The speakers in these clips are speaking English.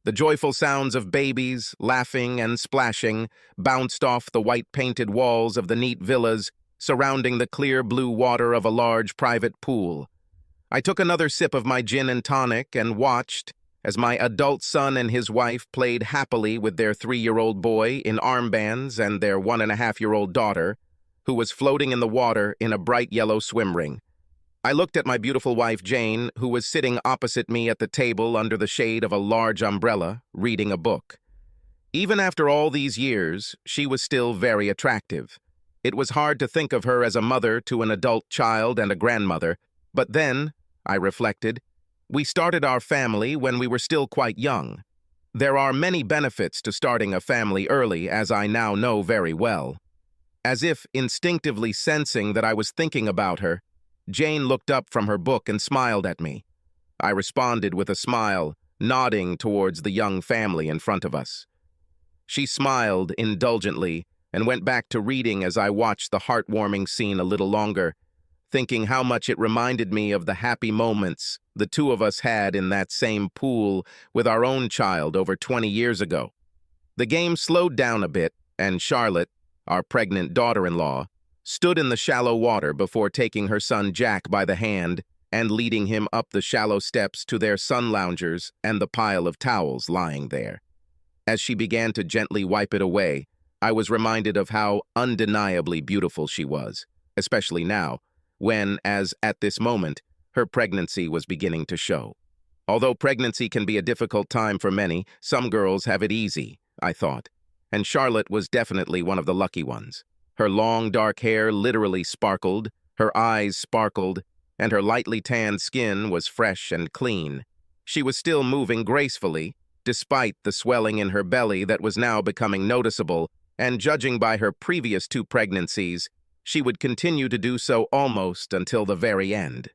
The joyful sounds of babies, laughing and splashing, bounced off the white-painted walls of the neat villas surrounding the clear blue water of a large private pool. I took another sip of my gin and tonic and watched as my adult son and his wife played happily with their 3-year-old boy in armbands and their 1.5-year-old daughter, who was floating in the water in a bright yellow swim ring. I looked at my beautiful wife, Jane, who was sitting opposite me at the table under the shade of a large umbrella, reading a book. Even after all these years, she was still very attractive. It was hard to think of her as a mother to an adult child and a grandmother, but then, I reflected, we started our family when we were still quite young. There are many benefits to starting a family early, as I now know very well. As if instinctively sensing that I was thinking about her, Jane looked up from her book and smiled at me. I responded with a smile, nodding towards the young family in front of us. She smiled indulgently and went back to reading as I watched the heartwarming scene a little longer, thinking how much it reminded me of the happy moments the two of us had in that same pool with our own child over 20 years ago. The game slowed down a bit, and Charlotte, our pregnant daughter-in-law, stood in the shallow water before taking her son Jack by the hand and leading him up the shallow steps to their sun loungers and the pile of towels lying there. As she began to gently wipe it away, I was reminded of how undeniably beautiful she was, especially now, when, as at this moment, her pregnancy was beginning to show. Although pregnancy can be a difficult time for many, some girls have it easy, I thought, and Charlotte was definitely one of the lucky ones. Her long, dark hair literally sparkled, her eyes sparkled, and her lightly tanned skin was fresh and clean. She was still moving gracefully, despite the swelling in her belly that was now becoming noticeable, and judging by her previous 2 pregnancies, she would continue to do so almost until the very end.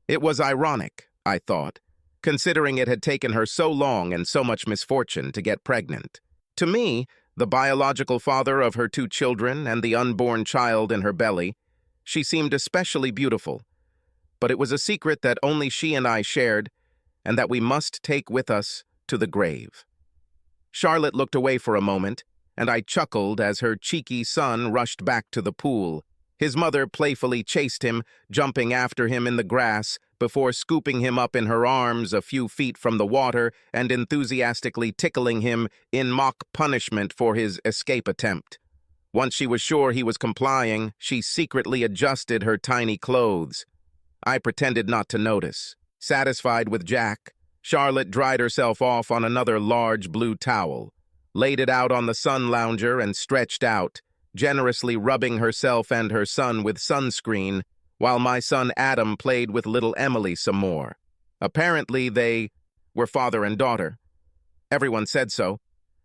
It was ironic, I thought, considering it had taken her so long and so much misfortune to get pregnant. To me, the biological father of her 2 children and the unborn child in her belly, she seemed especially beautiful. But it was a secret that only she and I shared, and that we must take with us to the grave. Charlotte looked away for a moment, and I chuckled as her cheeky son rushed back to the pool. His mother playfully chased him, jumping after him in the grass, before scooping him up in her arms a few feet from the water and enthusiastically tickling him in mock punishment for his escape attempt. Once she was sure he was complying, she secretly adjusted her tiny clothes. I pretended not to notice. Satisfied with Jack, Charlotte dried herself off on another large blue towel, laid it out on the sun lounger and stretched out, generously rubbing herself and her son with sunscreen, while my son Adam played with little Emily some more. Apparently, they were father and daughter. Everyone said so.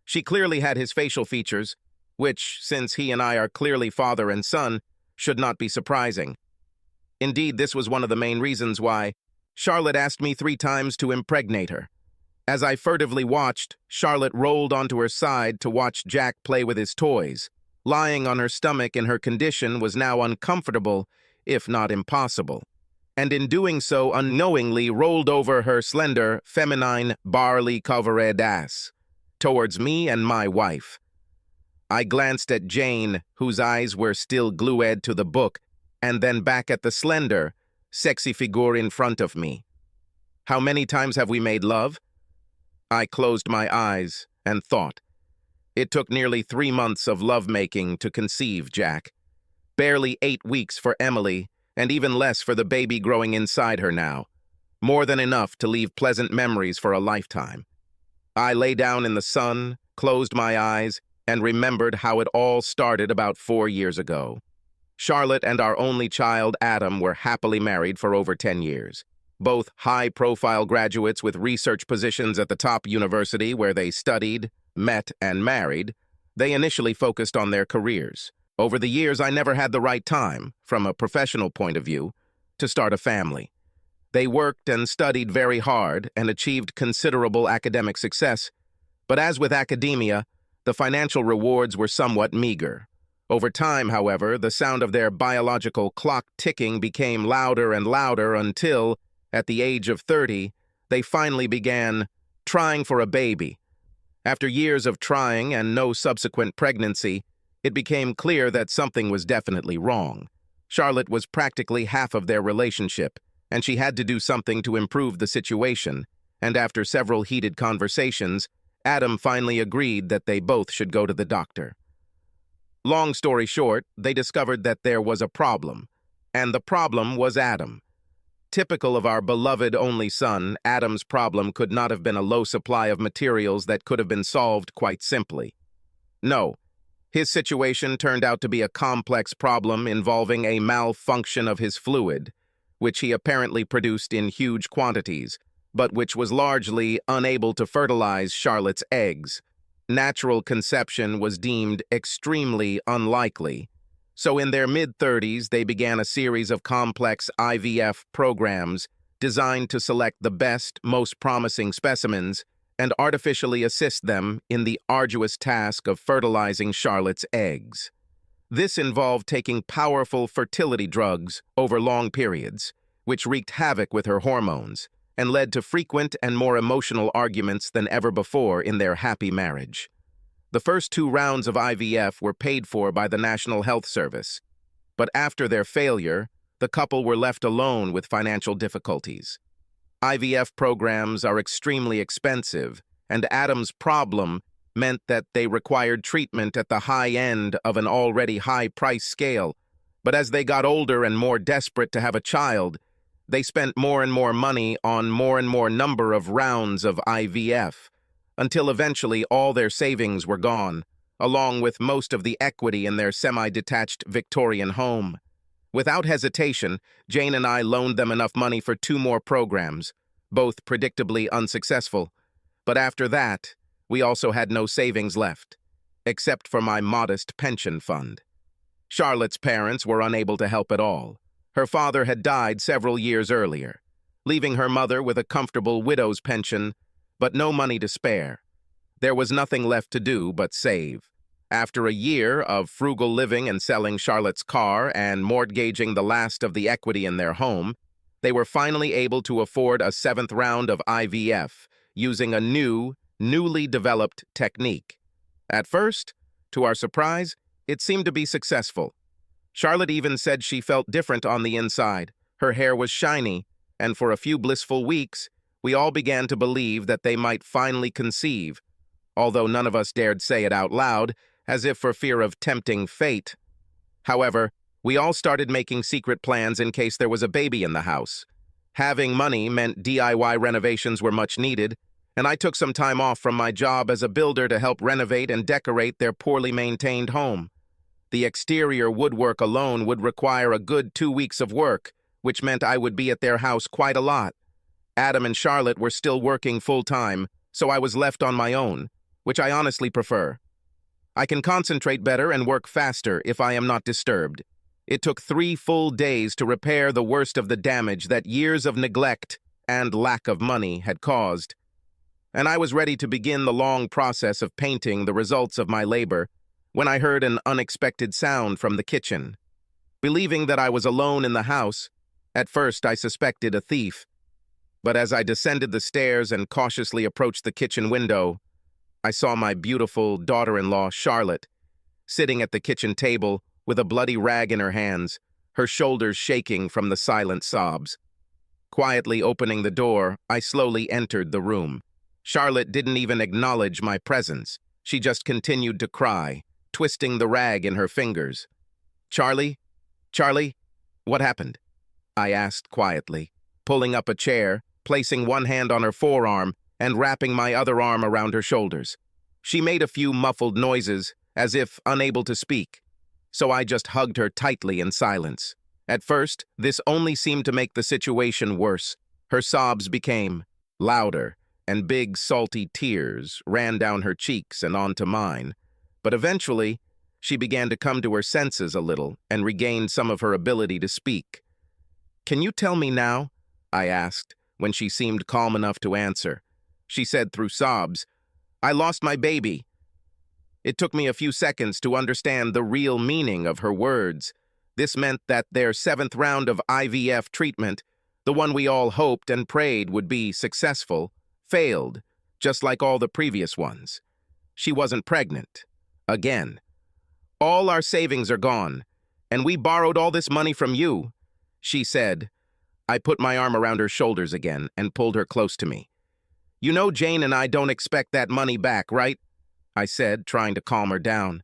She clearly had his facial features, which, since he and I are clearly father and son, should not be surprising. Indeed, this was one of the main reasons why Charlotte asked me 3 times to impregnate her. As I furtively watched, Charlotte rolled onto her side to watch Jack play with his toys. Lying on her stomach in her condition was now uncomfortable, if not impossible, and in doing so unknowingly rolled over her slender, feminine, barley-covered ass towards me and my wife. I glanced at Jane, whose eyes were still glued to the book, and then back at the slender, sexy figure in front of me. How many times have we made love? I closed my eyes and thought. It took nearly 3 months of lovemaking to conceive Jack. Barely 8 weeks for Emily, and even less for the baby growing inside her now. More than enough to leave pleasant memories for a lifetime. I lay down in the sun, closed my eyes, and remembered how it all started about 4 years ago. Charlotte and our only child, Adam, were happily married for over 10 years. Both high-profile graduates with research positions at the top university where they studied, met, and married, they initially focused on their careers. Over the years, I never had the right time, from a professional point of view, to start a family. They worked and studied very hard and achieved considerable academic success, but as with academia, the financial rewards were somewhat meager. Over time, however, the sound of their biological clock ticking became louder and louder until, at the age of 30, they finally began trying for a baby, After years of trying and no subsequent pregnancy, it became clear that something was definitely wrong. Charlotte was practically half of their relationship, and she had to do something to improve the situation, and after several heated conversations, Adam finally agreed that they both should go to the doctor. Long story short, they discovered that there was a problem, and the problem was Adam. Typical of our beloved only son, Adam's problem could not have been a low supply of materials that could have been solved quite simply. No, his situation turned out to be a complex problem involving a malfunction of his fluid, which he apparently produced in huge quantities, but which was largely unable to fertilize Charlotte's eggs. Natural conception was deemed extremely unlikely, so in their mid-30s they began a series of complex IVF programs designed to select the best, most promising specimens and artificially assist them in the arduous task of fertilizing Charlotte's eggs. This involved taking powerful fertility drugs over long periods, which wreaked havoc with her hormones, and led to frequent and more emotional arguments than ever before in their happy marriage. The first 2 rounds of IVF were paid for by the National Health Service, but after their failure, the couple were left alone with financial difficulties. IVF programs are extremely expensive, and Adam's problem meant that they required treatment at the high end of an already high price scale, but as they got older and more desperate to have a child, they spent more and more money on more and more number of rounds of IVF, until eventually all their savings were gone, along with most of the equity in their semi-detached Victorian home. Without hesitation, Jane and I loaned them enough money for 2 more programs, both predictably unsuccessful. But after that, we also had no savings left, except for my modest pension fund. Charlotte's parents were unable to help at all. Her father had died several years earlier, leaving her mother with a comfortable widow's pension, but no money to spare. There was nothing left to do but save. After a year of frugal living and selling Charlotte's car and mortgaging the last of the equity in their home, they were finally able to afford a 7th round of IVF using a newly developed technique. At first, to our surprise, it seemed to be successful. Charlotte even said she felt different on the inside. Her hair was shiny, and for a few blissful weeks, we all began to believe that they might finally conceive, although none of us dared say it out loud, as if for fear of tempting fate. However, we all started making secret plans in case there was a baby in the house. Having money meant DIY renovations were much needed, and I took some time off from my job as a builder to help renovate and decorate their poorly maintained home. The exterior woodwork alone would require a good 2 weeks of work, which meant I would be at their house quite a lot. Adam and Charlotte were still working full-time, so I was left on my own, which I honestly prefer. I can concentrate better and work faster if I am not disturbed. It took 3 full days to repair the worst of the damage that years of neglect and lack of money had caused, and I was ready to begin the long process of painting the results of my labor when I heard an unexpected sound from the kitchen. Believing that I was alone in the house, at first I suspected a thief, but as I descended the stairs and cautiously approached the kitchen window, I saw my beautiful daughter-in-law, Charlotte, sitting at the kitchen table with a bloody rag in her hands, her shoulders shaking from the silent sobs. Quietly opening the door, I slowly entered the room. Charlotte didn't even acknowledge my presence. She just continued to cry, twisting the rag in her fingers. Charlie, what happened?" I asked quietly, pulling up a chair, placing one hand on her forearm, and wrapping my other arm around her shoulders. She made a few muffled noises, as if unable to speak, so I just hugged her tightly in silence. At first, this only seemed to make the situation worse. Her sobs became louder, and big, salty tears ran down her cheeks and onto mine. But eventually, she began to come to her senses a little and regained some of her ability to speak. "Can you tell me now?" I asked, when she seemed calm enough to answer. She said through sobs, "I lost my baby." It took me a few seconds to understand the real meaning of her words. This meant that their 7th round of IVF treatment, the one we all hoped and prayed would be successful, failed, just like all the previous ones. She wasn't pregnant. Again. All our savings are gone, and we borrowed all this money from you, she said. I put my arm around her shoulders again and pulled her close to me. You know Jane and I don't expect that money back, right? I said, trying to calm her down.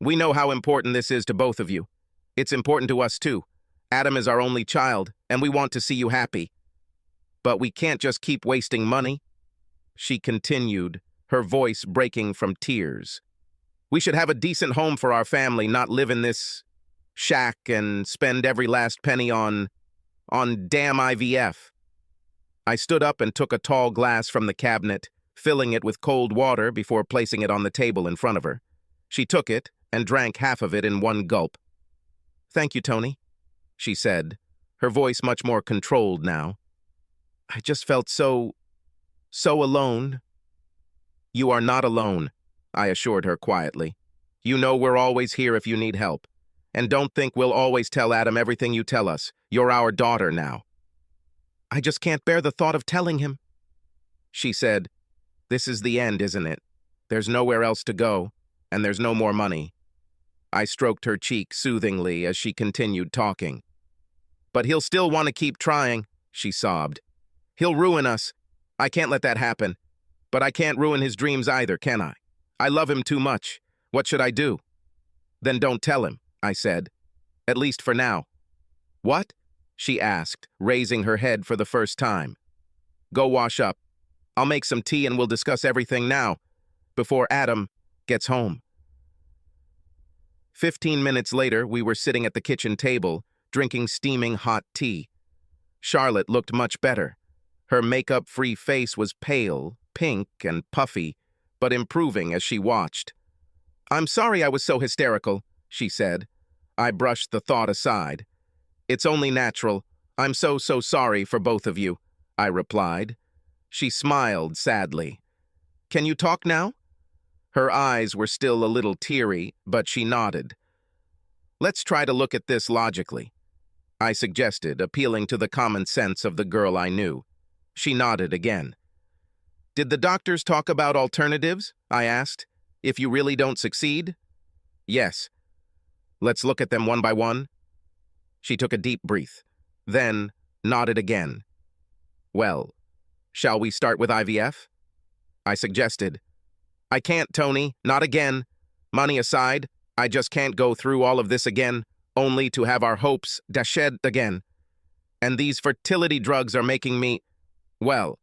We know how important this is to both of you. It's important to us too. Adam is our only child, and we want to see you happy. But we can't just keep wasting money, she continued, her voice breaking from tears. We should have a decent home for our family, not live in this shack and spend every last penny on damn IVF. I stood up and took a tall glass from the cabinet, filling it with cold water before placing it on the table in front of her. She took it and drank half of it in one gulp. Thank you, Tony, she said, her voice much more controlled now. I just felt so alone. You are not alone, I assured her quietly. You know we're always here if you need help. And don't think we'll always tell Adam everything you tell us. You're our daughter now. I just can't bear the thought of telling him, she said. This is the end, isn't it? There's nowhere else to go, and there's no more money. I stroked her cheek soothingly as she continued talking. But he'll still want to keep trying, she sobbed. He'll ruin us. I can't let that happen. But I can't ruin his dreams either, can I? I love him too much. What should I do? Then don't tell him, I said. At least for now. What? She asked, raising her head for the first time. Go wash up. I'll make some tea and we'll discuss everything now, before Adam gets home. 15 minutes later, we were sitting at the kitchen table, drinking steaming hot tea. Charlotte looked much better. Her makeup-free face was pale, pink, and puffy, but improving as she watched. I'm sorry I was so hysterical, she said. I brushed the thought aside. It's only natural. I'm so sorry for both of you, I replied. She smiled sadly. Can you talk now? Her eyes were still a little teary, but she nodded. Let's try to look at this logically, I suggested, appealing to the common sense of the girl I knew. She nodded again. Did the doctors talk about alternatives? I asked. If you really don't succeed? Yes. Let's look at them one by one. She took a deep breath, then nodded again. Well, shall we start with IVF? I suggested. I can't, Tony, not again. Money aside, I just can't go through all of this again, only to have our hopes dashed again. And these fertility drugs are making me, well,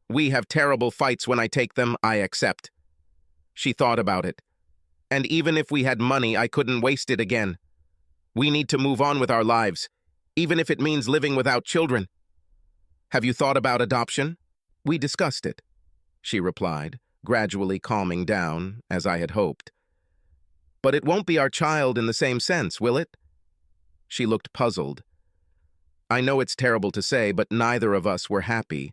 we have terrible fights when I take them, I accept. She thought about it. And even if we had money, I couldn't waste it again. We need to move on with our lives, even if it means living without children. Have you thought about adoption? We discussed it, she replied, gradually calming down, as I had hoped. But it won't be our child in the same sense, will it? She looked puzzled. I know it's terrible to say, but neither of us were happy,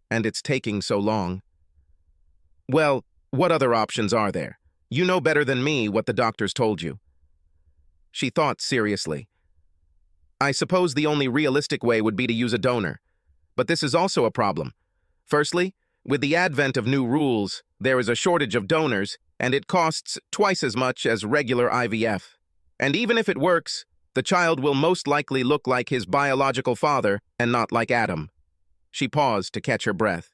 and it's taking so long. Well, what other options are there? You know better than me what the doctors told you. She thought seriously. I suppose the only realistic way would be to use a donor. But this is also a problem. Firstly, with the advent of new rules, there is a shortage of donors, and it costs twice as much as regular IVF. And even if it works, the child will most likely look like his biological father and not like Adam. She paused to catch her breath.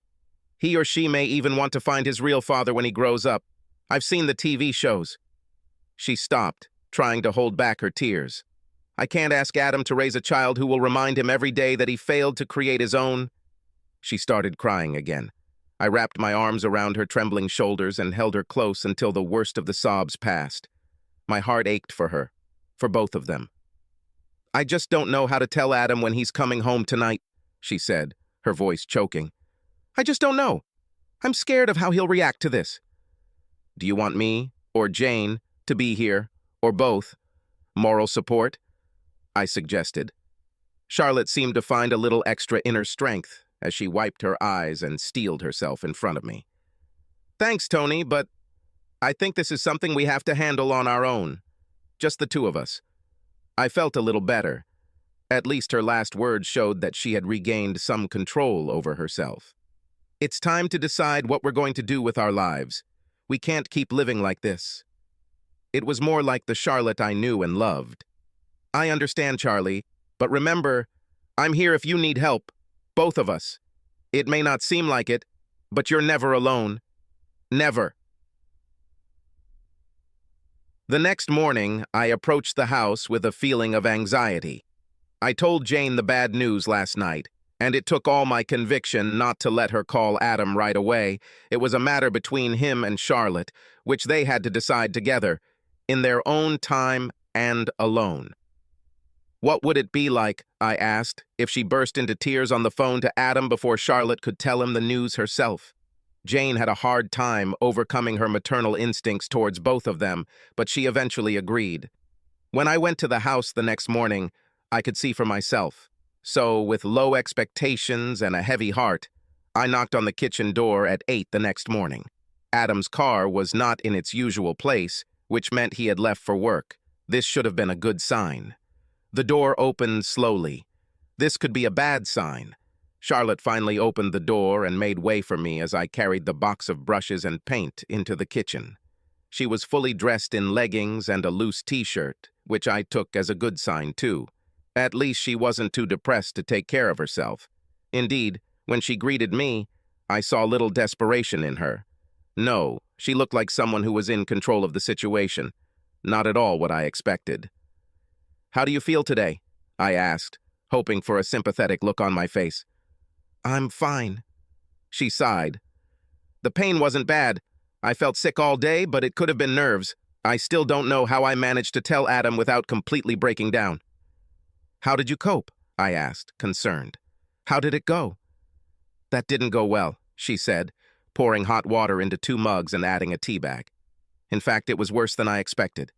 He or she may even want to find his real father when he grows up. I've seen the TV shows. She stopped, trying to hold back her tears. I can't ask Adam to raise a child who will remind him every day that he failed to create his own. She started crying again. I wrapped my arms around her trembling shoulders and held her close until the worst of the sobs passed. My heart ached for her, for both of them. I just don't know how to tell Adam when he's coming home tonight, she said, her voice choking. I just don't know. I'm scared of how he'll react to this. Do you want me, or Jane, to be here, or both? Moral support? I suggested. Charlotte seemed to find a little extra inner strength as she wiped her eyes and steeled herself in front of me. Thanks, Tony, but I think this is something we have to handle on our own. Just the two of us. I felt a little better. At least her last words showed that she had regained some control over herself. It's time to decide what we're going to do with our lives. We can't keep living like this. It was more like the Charlotte I knew and loved. I understand, Charlie, but remember, I'm here if you need help. Both of us. It may not seem like it, but you're never alone. Never. The next morning, I approached the house with a feeling of anxiety. I told Jane the bad news last night, and it took all my conviction not to let her call Adam right away. It was a matter between him and Charlotte, which they had to decide together, in their own time and alone. What would it be like, I asked, if she burst into tears on the phone to Adam before Charlotte could tell him the news herself? Jane had a hard time overcoming her maternal instincts towards both of them, but she eventually agreed. When I went to the house the next morning, I could see for myself. So, with low expectations and a heavy heart, I knocked on the kitchen door at 8 the next morning. Adam's car was not in its usual place, which meant he had left for work. This should have been a good sign. The door opened slowly. This could be a bad sign. Charlotte finally opened the door and made way for me as I carried the box of brushes and paint into the kitchen. She was fully dressed in leggings and a loose t-shirt, which I took as a good sign too. At least she wasn't too depressed to take care of herself. Indeed, when she greeted me, I saw little desperation in her. No, she looked like someone who was in control of the situation. Not at all what I expected. "How do you feel today?" I asked, hoping for a sympathetic look on my face. "I'm fine." She sighed. "The pain wasn't bad. I felt sick all day, but it could have been nerves. I still don't know how I managed to tell Adam without completely breaking down." "How did you cope?" I asked, concerned. "How did it go?" "That didn't go well," she said, pouring hot water into 2 mugs and adding a tea bag. "In fact, it was worse than I expected."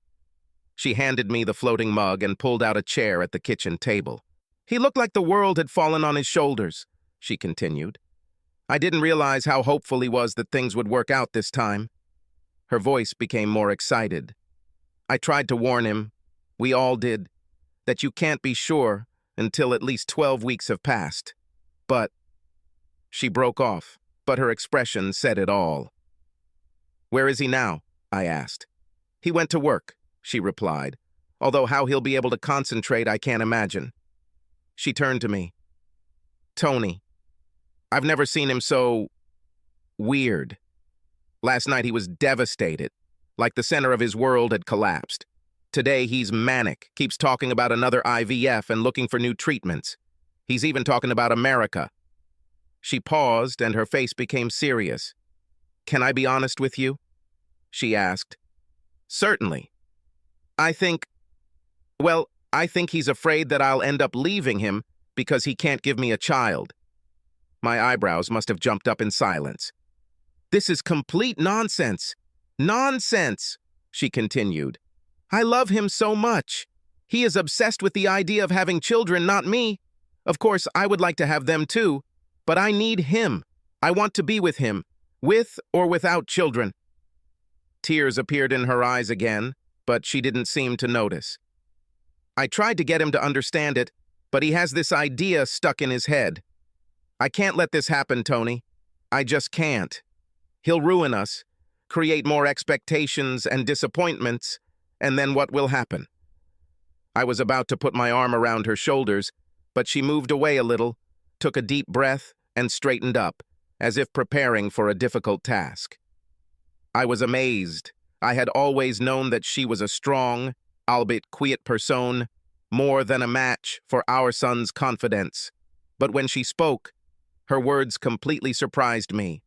She handed me the floating mug and pulled out a chair at the kitchen table. "He looked like the world had fallen on his shoulders," she continued. "I didn't realize how hopeful he was that things would work out this time." Her voice became more excited. "I tried to warn him, we all did, that you can't be sure until at least 12 weeks have passed. But—" She broke off, but her expression said it all. "Where is he now?" I asked. "He went to work," she replied, "although how he'll be able to concentrate I can't imagine." She turned to me. "Tony, I've never seen him so weird. Last night he was devastated, like the center of his world had collapsed. Today he's manic, keeps talking about another IVF and looking for new treatments. He's even talking about America." She paused and her face became serious. "Can I be honest with you?" she asked. "Certainly. I think he's afraid that I'll end up leaving him because he can't give me a child." My eyebrows must have jumped up in silence. "This is complete nonsense. Nonsense," she continued. "I love him so much. He is obsessed with the idea of having children, not me. Of course, I would like to have them too, but I need him. I want to be with him, with or without children." Tears appeared in her eyes again, but she didn't seem to notice. "I tried to get him to understand it, but he has this idea stuck in his head. I can't let this happen, Tony. I just can't. He'll ruin us, create more expectations and disappointments, and then what will happen?" I was about to put my arm around her shoulders, but she moved away a little, took a deep breath, and straightened up, as if preparing for a difficult task. I was amazed. I had always known that she was a strong, albeit quiet person, more than a match for our son's confidence. But when she spoke, her words completely surprised me.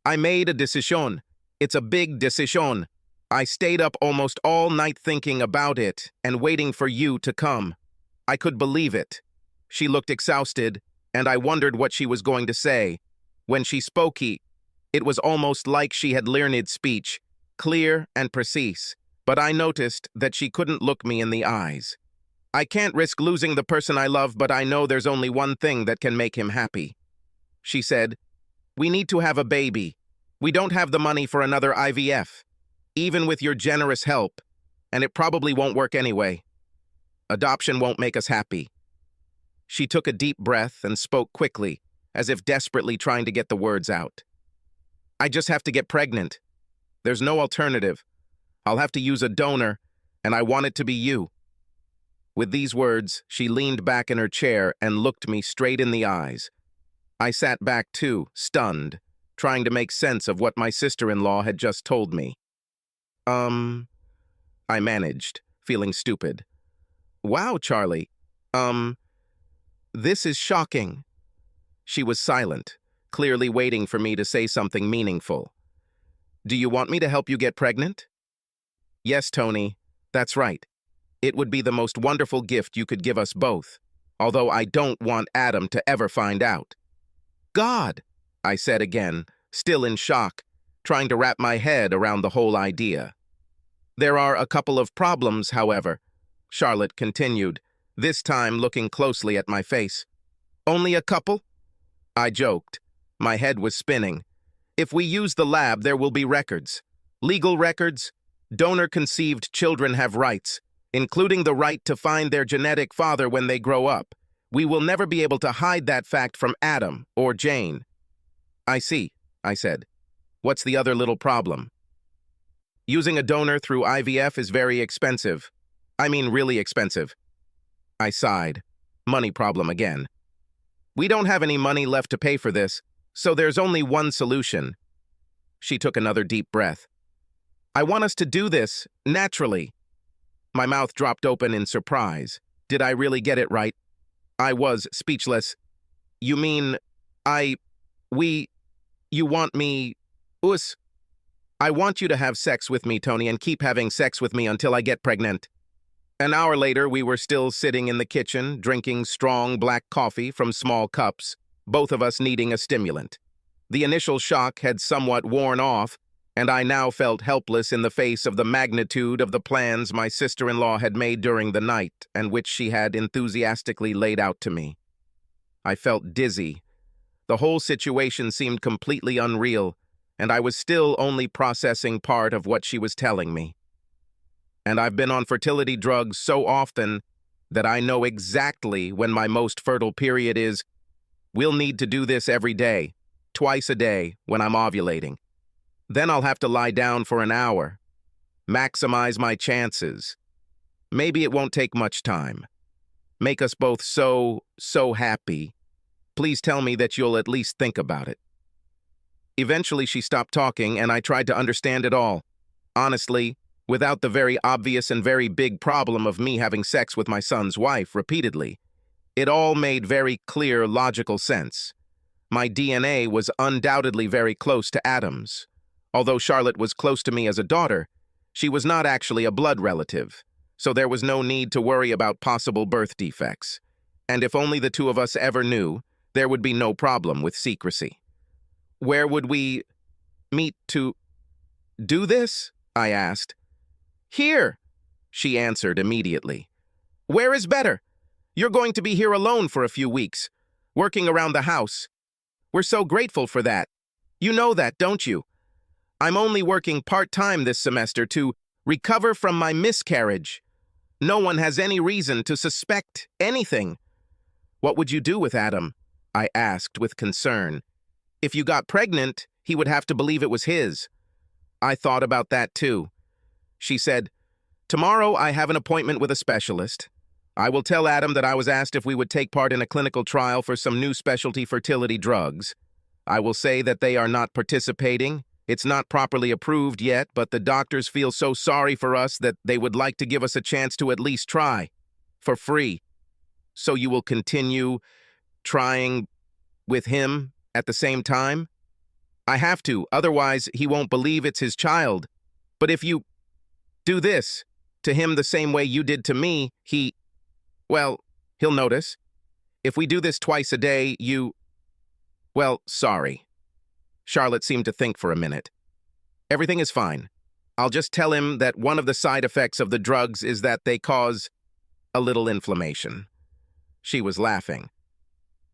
"I made a decision. It's a big decision. I stayed up almost all night thinking about it and waiting for you to come. I could believe it." She looked exhausted, and I wondered what she was going to say. When she spoke, it was almost like she had learned speech, clear and precise, but I noticed that she couldn't look me in the eyes. "I can't risk losing the person I love, but I know there's only one thing that can make him happy." She said, "We need to have a baby. We don't have the money for another IVF, even with your generous help, and it probably won't work anyway. Adoption won't make us happy." She took a deep breath and spoke quickly, as if desperately trying to get the words out. "I just have to get pregnant. There's no alternative. I'll have to use a donor, and I want it to be you." With these words, she leaned back in her chair and looked me straight in the eyes. I sat back too, stunned, trying to make sense of what my sister-in-law had just told me. I managed, feeling stupid. "Wow, Charlie. This is shocking." She was silent, clearly waiting for me to say something meaningful. "Do you want me to help you get pregnant?" "Yes, Tony, that's right. It would be the most wonderful gift you could give us both, although I don't want Adam to ever find out." "God," I said again, still in shock, trying to wrap my head around the whole idea. "There are a couple of problems, however," Charlotte continued, this time looking closely at my face. "Only a couple?" I joked. My head was spinning. "If we use the lab, there will be records. Legal records. Donor-conceived children have rights, including the right to find their genetic father when they grow up. We will never be able to hide that fact from Adam or Jane." "I see," I said. "What's the other little problem?" "Using a donor through IVF is very expensive. I mean, really expensive." I sighed. Money problem again. "We don't have any money left to pay for this, so there's only one solution." She took another deep breath. "I want us to do this, naturally." My mouth dropped open in surprise. Did I really get it right? I was speechless. "You mean, you want me, us? I want you to have sex with me, Tony, and keep having sex with me until I get pregnant." An hour later, we were still sitting in the kitchen, drinking strong black coffee from small cups, both of us needing a stimulant. The initial shock had somewhat worn off, and I now felt helpless in the face of the magnitude of the plans my sister-in-law had made during the night and which she had enthusiastically laid out to me. I felt dizzy. The whole situation seemed completely unreal, and I was still only processing part of what she was telling me. And I've been on fertility drugs so often that I know exactly when my most fertile period is. We'll need to do this every day, twice a day, when I'm ovulating. Then I'll have to lie down for an hour. Maximize my chances. Maybe it won't take much time. Make us both so happy. Please tell me that you'll at least think about it." Eventually she stopped talking, and I tried to understand it all. Honestly, without the very obvious and very big problem of me having sex with my son's wife repeatedly, it all made very clear, logical sense. My DNA was undoubtedly very close to Adam's. Although Charlotte was close to me as a daughter, she was not actually a blood relative, so there was no need to worry about possible birth defects. And if only the two of us ever knew, there would be no problem with secrecy. "Where would we meet to do this?" I asked. "Here," she answered immediately. "Where is better? You're going to be here alone for a few weeks, working around the house. We're so grateful for that. You know that, don't you? I'm only working part-time this semester to recover from my miscarriage. No one has any reason to suspect anything." "What would you do with Adam?" I asked with concern. "If you got pregnant, he would have to believe it was his." I thought about that too. She said, "Tomorrow I have an appointment with a specialist. I will tell Adam that I was asked if we would take part in a clinical trial for some new specialty fertility drugs. I will say that they are not participating. It's not properly approved yet, but the doctors feel so sorry for us that they would like to give us a chance to at least try. For free. So you will continue trying with him at the same time?" "I have to, otherwise he won't believe it's his child. But if you do this to him the same way you did to me, well, he'll notice. If we do this twice a day, well, sorry." Charlotte seemed to think for a minute. "Everything is fine. I'll just tell him that one of the side effects of the drugs is that they cause a little inflammation." She was laughing.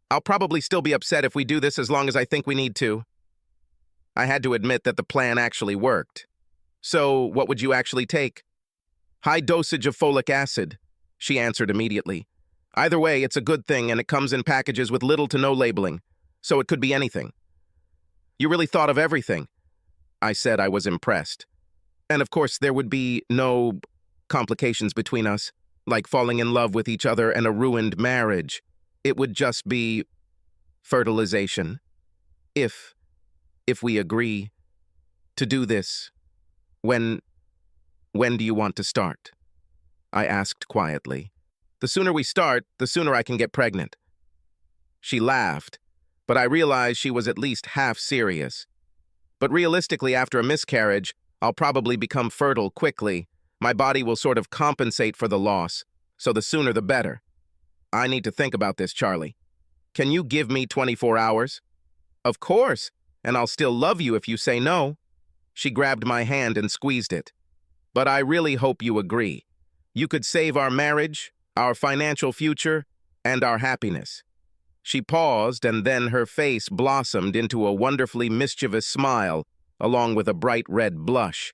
"I'll probably still be upset if we do this as long as I think we need to." I had to admit that the plan actually worked. "So, what would you actually take?" "High dosage of folic acid," she answered immediately. "Either way, it's a good thing, and it comes in packages with little to no labeling, so it could be anything." "You really thought of everything." I said I was impressed. And of course, there would be no complications between us, like falling in love with each other and a ruined marriage. It would just be fertilization. If we agree to do this, when do you want to start? I asked quietly. The sooner we start, the sooner I can get pregnant. She laughed, but I realized she was at least half serious. But realistically, after a miscarriage, I'll probably become fertile quickly. My body will sort of compensate for the loss, so the sooner the better. I need to think about this, Charlie. Can you give me 24 hours? Of course, and I'll still love you if you say no. She grabbed my hand and squeezed it. But I really hope you agree. You could save our marriage, our financial future, and our happiness. She paused, and then her face blossomed into a wonderfully mischievous smile, along with a bright red blush.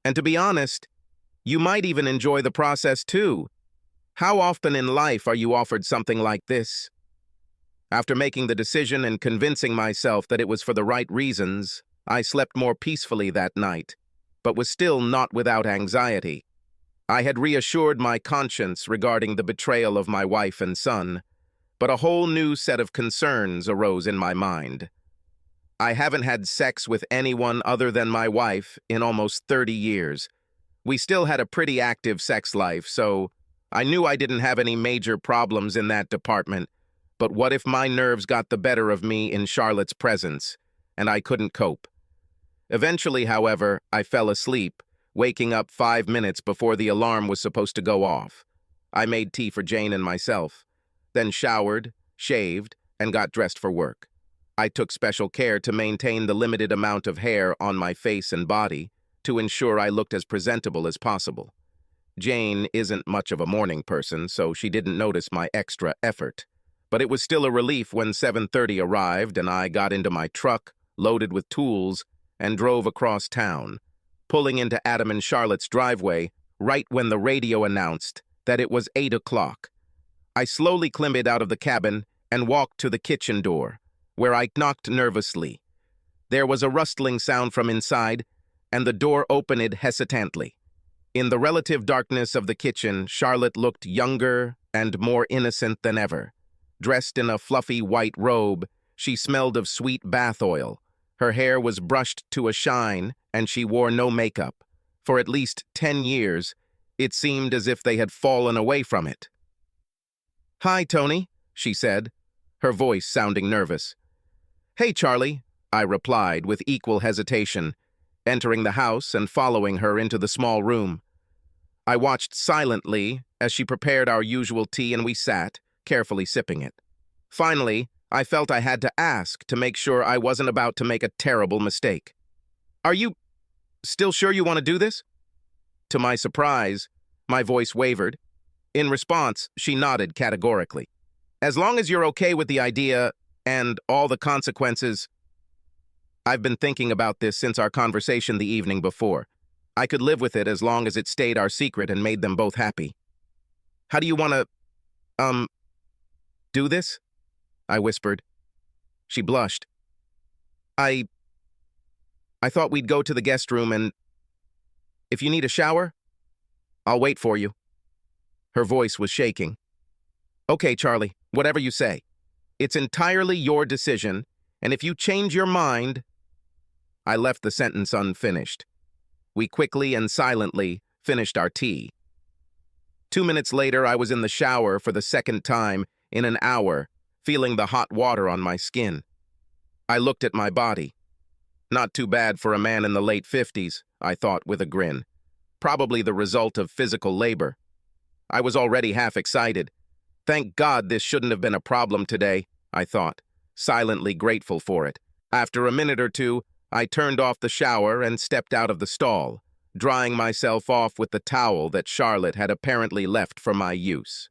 And to be honest, you might even enjoy the process too. How often in life are you offered something like this? After making the decision and convincing myself that it was for the right reasons, I slept more peacefully that night, but was still not without anxiety. I had reassured my conscience regarding the betrayal of my wife and son, but a whole new set of concerns arose in my mind. I haven't had sex with anyone other than my wife in almost 30 years. We still had a pretty active sex life, so I knew I didn't have any major problems in that department. But what if my nerves got the better of me in Charlotte's presence, and I couldn't cope? Eventually, however, I fell asleep, waking up 5 minutes before the alarm was supposed to go off. I made tea for Jane and myself, then showered, shaved, and got dressed for work. I took special care to maintain the limited amount of hair on my face and body to ensure I looked as presentable as possible. Jane isn't much of a morning person, so she didn't notice my extra effort. But it was still a relief when 7:30 arrived and I got into my truck, loaded with tools, and drove across town, pulling into Adam and Charlotte's driveway right when the radio announced that it was 8 o'clock. I slowly climbed out of the cabin and walked to the kitchen door, where I knocked nervously. There was a rustling sound from inside, and the door opened hesitantly. In the relative darkness of the kitchen, Charlotte looked younger and more innocent than ever. Dressed in a fluffy white robe, she smelled of sweet bath oil. Her hair was brushed to a shine, and she wore no makeup. For at least 10 years, it seemed as if they had fallen away from it. "Hi, Tony," she said, her voice sounding nervous. "Hey, Charlie," I replied with equal hesitation, entering the house and following her into the small room. I watched silently as she prepared our usual tea and we sat, carefully sipping it. Finally, I felt I had to ask to make sure I wasn't about to make a terrible mistake. "Are you still sure you want to do this?" To my surprise, my voice wavered. In response, she nodded categorically. "As long as you're okay with the idea and all the consequences." I've been thinking about this since our conversation the evening before. I could live with it as long as it stayed our secret and made them both happy. "How do you want to, do this?" I whispered. She blushed. I thought we'd go to the guest room and... If you need a shower, I'll wait for you." Her voice was shaking. "Okay, Charlie, whatever you say. It's entirely your decision, and if you change your mind..." I left the sentence unfinished. We quickly and silently finished our tea. 2 minutes later, I was in the shower for the second time in an hour, feeling the hot water on my skin. I looked at my body. Not too bad for a man in the late 50s, I thought with a grin. Probably the result of physical labor. I was already half excited. Thank God this shouldn't have been a problem today, I thought, silently grateful for it. After a minute or two, I turned off the shower and stepped out of the stall, drying myself off with the towel that Charlotte had apparently left for my use.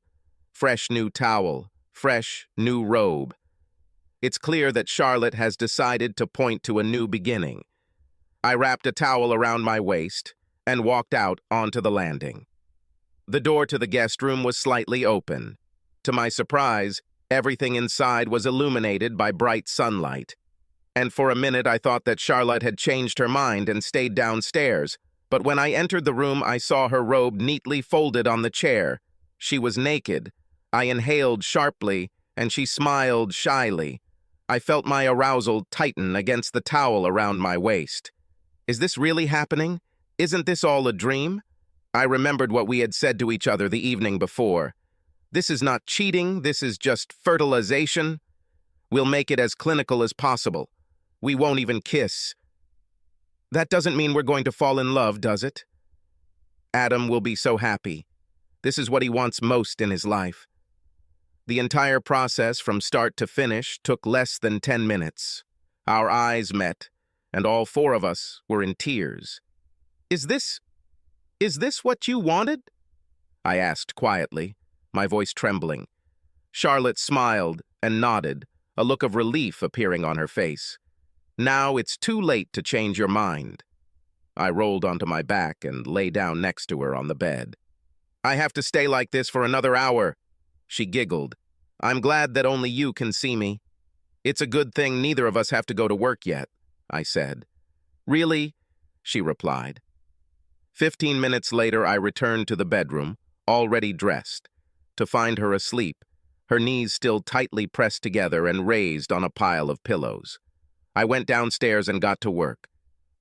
Fresh new towel, fresh new robe. It's clear that Charlotte has decided to point to a new beginning. I wrapped a towel around my waist and walked out onto the landing. The door to the guest room was slightly open. To my surprise, everything inside was illuminated by bright sunlight. and for a minute I thought that Charlotte had changed her mind and stayed downstairs. But when I entered the room, I saw her robe neatly folded on the chair. She was naked. I inhaled sharply, and she smiled shyly. I felt my arousal tighten against the towel around my waist. Is this really happening? Isn't this all a dream? I remembered what we had said to each other the evening before. This is not cheating, this is just fertilization. We'll make it as clinical as possible. We won't even kiss. That doesn't mean we're going to fall in love, does it? Adam will be so happy. This is what he wants most in his life. The entire process from start to finish took less than 10 minutes. Our eyes met, and all four of us were in tears. Is this what you wanted? I asked quietly, my voice trembling. Charlotte smiled and nodded, a look of relief appearing on her face. Now it's too late to change your mind. I rolled onto my back and lay down next to her on the bed. I have to stay like this for another hour. She giggled. I'm glad that only you can see me. It's a good thing neither of us have to go to work yet, I said. Really? She replied. 15 minutes later, I returned to the bedroom, already dressed, to find her asleep, her knees still tightly pressed together and raised on a pile of pillows. I went downstairs and got to work.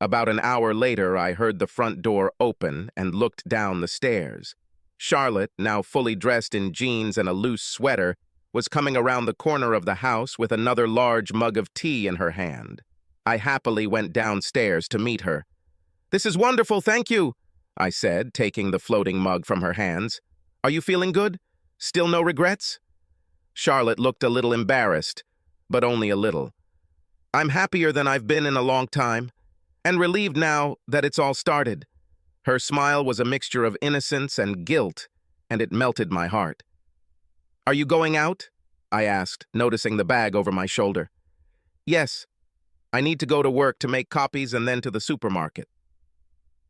About an hour later, I heard the front door open and looked down the stairs. Charlotte, now fully dressed in jeans and a loose sweater, was coming around the corner of the house with another large mug of tea in her hand. I happily went downstairs to meet her. This is wonderful, thank you, I said, taking the floating mug from her hands. Are you feeling good? Still no regrets? Charlotte looked a little embarrassed, but only a little. I'm happier than I've been in a long time, and relieved now that it's all started. Her smile was a mixture of innocence and guilt, and it melted my heart. Are you going out? I asked, noticing the bag over my shoulder. Yes. I need to go to work to make copies and then to the supermarket.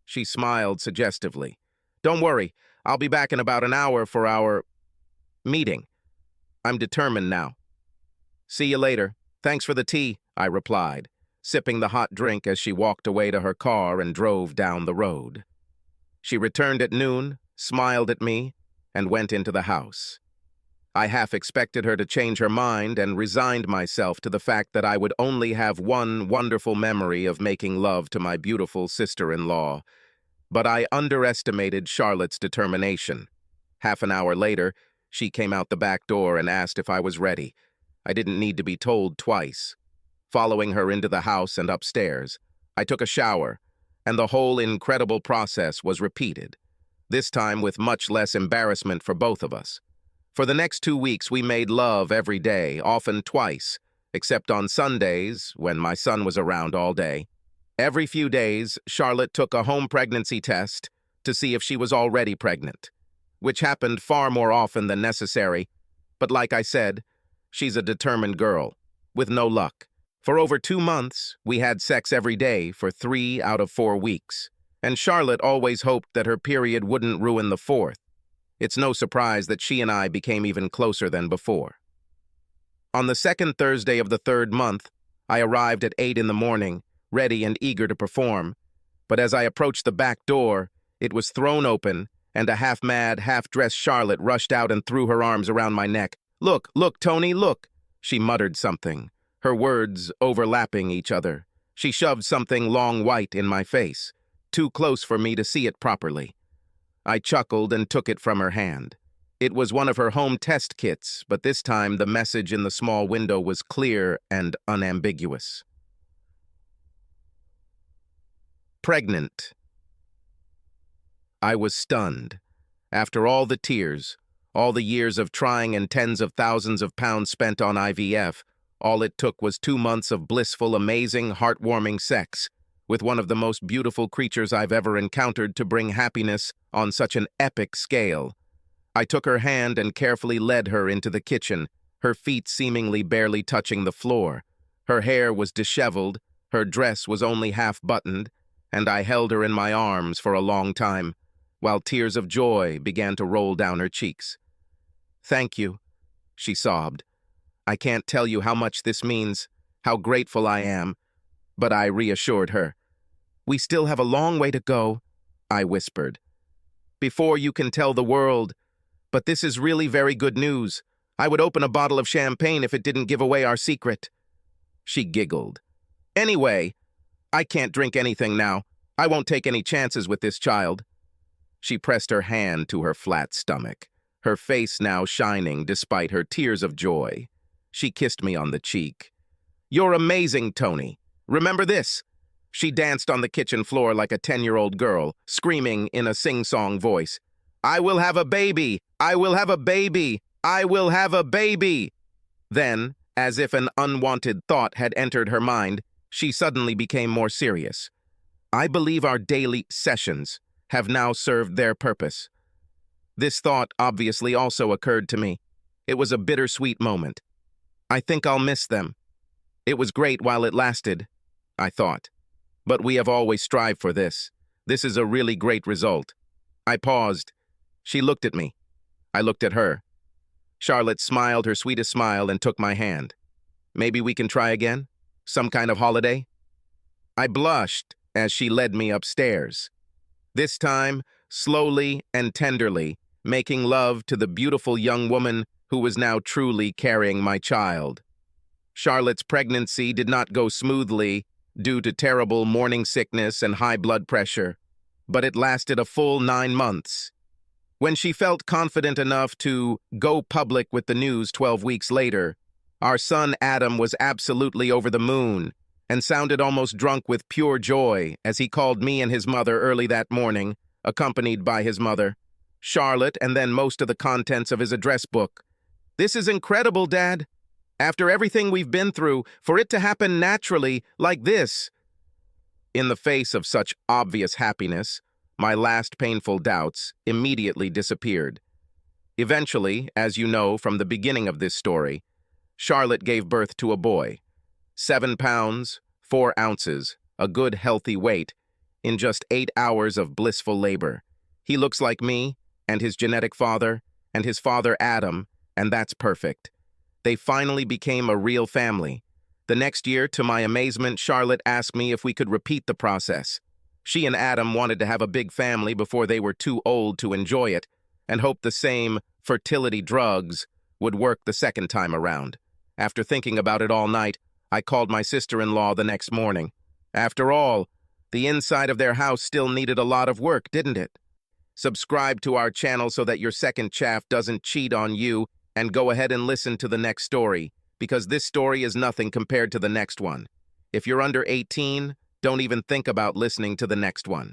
She smiled suggestively. Don't worry, I'll be back in about an hour for our meeting. I'm determined now. See you later. Thanks for the tea, I replied, sipping the hot drink as she walked away to her car and drove down the road. She returned at noon, smiled at me, and went into the house. I half expected her to change her mind and resigned myself to the fact that I would only have one wonderful memory of making love to my beautiful sister-in-law. But I underestimated Charlotte's determination. Half an hour later, she came out the back door and asked if I was ready. I didn't need to be told twice. Following her into the house and upstairs, I took a shower, and the whole incredible process was repeated, this time with much less embarrassment for both of us. For the next 2 weeks, we made love every day, often twice, except on Sundays, when my son was around all day. Every few days, Charlotte took a home pregnancy test to see if she was already pregnant, which happened far more often than necessary, but like I said, she's a determined girl, with no luck. For over 2 months, we had sex every day for 3 out of 4 weeks, and Charlotte always hoped that her period wouldn't ruin the 4th. It's no surprise that she and I became even closer than before. On the second Thursday of the 3rd month, I arrived at 8 in the morning, ready and eager to perform, but as I approached the back door, it was thrown open, and a half-mad, half-dressed Charlotte rushed out and threw her arms around my neck. Look, Tony, look!" She muttered something, her words overlapping each other. She shoved something long white in my face, too close for me to see it properly. I chuckled and took it from her hand. It was one of her home test kits, but this time the message in the small window was clear and unambiguous. Pregnant. I was stunned. After all the tears, all the years of trying and tens of thousands of pounds spent on IVF, all it took was 2 months of blissful, amazing, heartwarming sex with one of the most beautiful creatures I've ever encountered to bring happiness on such an epic scale. I took her hand and carefully led her into the kitchen, her feet seemingly barely touching the floor. Her hair was disheveled, her dress was only half-buttoned, and I held her in my arms for a long time, while tears of joy began to roll down her cheeks. "Thank you," she sobbed. "I can't tell you how much this means. how grateful I am, but I reassured her. "We still have a long way to go," I whispered, "before you can tell the world. But this is really very good news. I would open a bottle of champagne if it didn't give away our secret." She giggled. "Anyway, I can't drink anything now. I won't take any chances with this child." She pressed her hand to her flat stomach, her face now shining despite her tears of joy. She kissed me on the cheek. "You're amazing, Tony. Remember this." She danced on the kitchen floor like a 10-year-old girl, screaming in a sing-song voice, "I will have a baby! I will have a baby! I will have a baby!" Then, as if an unwanted thought had entered her mind, she suddenly became more serious. "I believe our daily sessions have now served their purpose." This thought obviously also occurred to me. It was a bittersweet moment. I think I'll miss them. It was great while it lasted, I thought. But we have always strived for this. This is a really great result. I paused. She looked at me. I looked at her. Charlotte smiled her sweetest smile and took my hand. "Maybe we can try again? Some kind of holiday?" I blushed as she led me upstairs. This time, slowly and tenderly, making love to the beautiful young woman who was now truly carrying my child. Charlotte's pregnancy did not go smoothly due to terrible morning sickness and high blood pressure, but it lasted a full 9 months. When she felt confident enough to go public with the news 12 weeks later, our son Adam was absolutely over the moon and sounded almost drunk with pure joy as he called me and his mother early that morning, accompanied by his mother, Charlotte, and then most of the contents of his address book. "This is incredible, Dad. After everything we've been through, for it to happen naturally, like this." In the face of such obvious happiness, my last painful doubts immediately disappeared. Eventually, as you know from the beginning of this story, Charlotte gave birth to a boy. 7 pounds, 4 ounces, a good healthy weight, in just 8 hours of blissful labor. He looks like me, and his genetic father, and his father Adam, and that's perfect. They finally became a real family. The next year, to my amazement, Charlotte asked me if we could repeat the process. She and Adam wanted to have a big family before they were too old to enjoy it, and hoped the same fertility drugs would work the second time around. After thinking about it all night, I called my sister-in-law the next morning. After all, the inside of their house still needed a lot of work, didn't it? Subscribe to our channel so that your second chaff doesn't cheat on you, and go ahead and listen to the next story, because this story is nothing compared to the next one. If you're under 18, don't even think about listening to the next one.